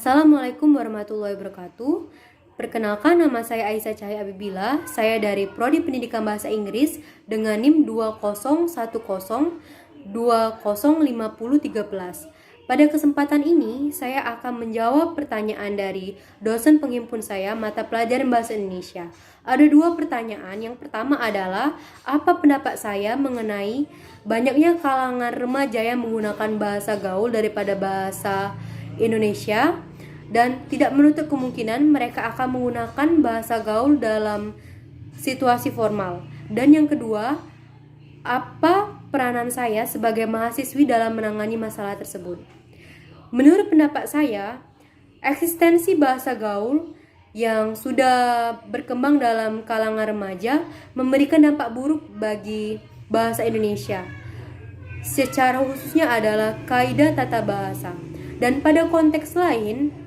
Assalamualaikum warahmatullahi wabarakatuh. Perkenalkan, nama saya Aisyah Cahaya Abibila. Saya dari Prodi Pendidikan Bahasa Inggris dengan NIM 2010205013. Pada kesempatan ini, saya akan menjawab pertanyaan dari dosen penghimpun saya mata pelajaran Bahasa Indonesia. Ada dua pertanyaan. Yang pertama adalah, apa pendapat saya mengenai banyaknya kalangan remaja yang menggunakan bahasa gaul daripada bahasa Indonesia, dan tidak menutup kemungkinan mereka akan menggunakan bahasa gaul dalam situasi formal. Dan yang kedua, apa peranan saya sebagai mahasiswi dalam menangani masalah tersebut? Menurut pendapat saya, eksistensi bahasa gaul yang sudah berkembang dalam kalangan remaja memberikan dampak buruk bagi bahasa Indonesia. Secara khususnya adalah kaidah tata bahasa. Dan pada konteks lain,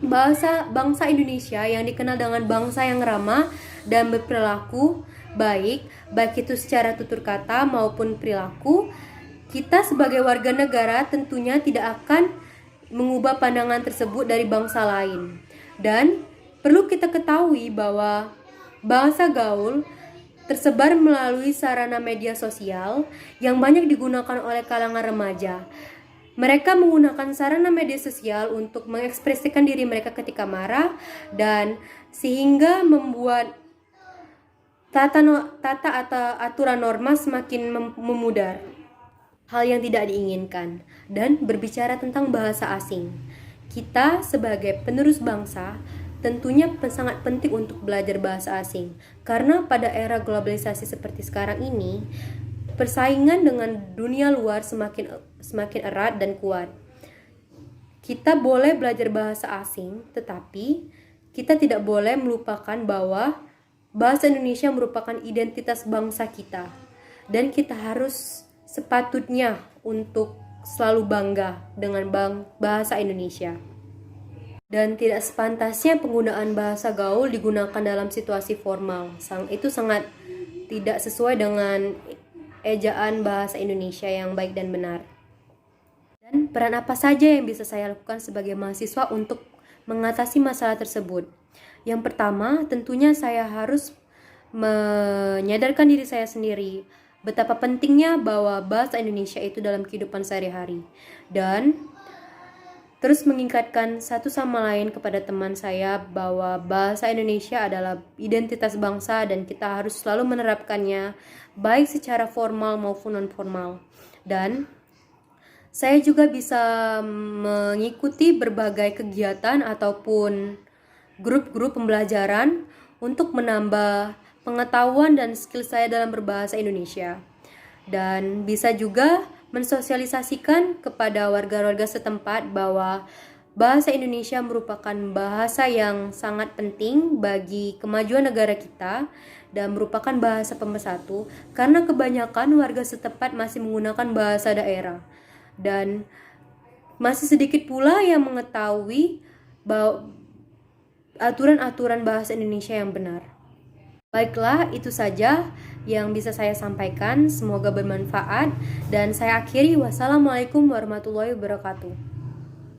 bangsa Indonesia yang dikenal dengan bangsa yang ramah dan berperilaku baik itu secara tutur kata maupun perilaku, kita sebagai warga negara tentunya tidak akan mengubah pandangan tersebut dari bangsa lain. Dan perlu kita ketahui bahwa bahasa gaul tersebar melalui sarana media sosial yang banyak digunakan oleh kalangan remaja. Mereka menggunakan sarana media sosial untuk mengekspresikan diri mereka ketika marah, dan sehingga membuat tata atau aturan norma semakin memudar, hal yang tidak diinginkan. Dan berbicara tentang bahasa asing, kita sebagai penerus bangsa tentunya sangat penting untuk belajar bahasa asing, karena pada era globalisasi seperti sekarang ini, persaingan dengan dunia luar semakin erat dan kuat. Kita boleh belajar bahasa asing, tetapi kita tidak boleh melupakan bahwa bahasa Indonesia merupakan identitas bangsa kita, dan kita harus sepatutnya untuk selalu bangga dengan bahasa Indonesia. Dan tidak sepantasnya penggunaan bahasa gaul digunakan dalam situasi formal. Itu sangat tidak sesuai dengan ejaan bahasa Indonesia yang baik dan benar. Dan peran apa saja yang bisa saya lakukan sebagai mahasiswa untuk mengatasi masalah tersebut? Yang pertama, tentunya saya harus menyadarkan diri saya sendiri betapa pentingnya bahwa bahasa Indonesia itu dalam kehidupan sehari-hari, dan terus mengingatkan satu sama lain kepada teman saya bahwa bahasa Indonesia adalah identitas bangsa dan kita harus selalu menerapkannya baik secara formal maupun non-formal. Dan saya juga bisa mengikuti berbagai kegiatan ataupun grup-grup pembelajaran untuk menambah pengetahuan dan skill saya dalam berbahasa Indonesia. Dan bisa juga mensosialisasikan kepada warga-warga setempat bahwa bahasa Indonesia merupakan bahasa yang sangat penting bagi kemajuan negara kita dan merupakan bahasa pemersatu, karena kebanyakan warga setempat masih menggunakan bahasa daerah, dan masih sedikit pula yang mengetahui bahwa aturan-aturan bahasa Indonesia yang benar. Baiklah, itu saja yang bisa saya sampaikan. Semoga bermanfaat, dan saya akhiri. Wassalamualaikum warahmatullahi wabarakatuh.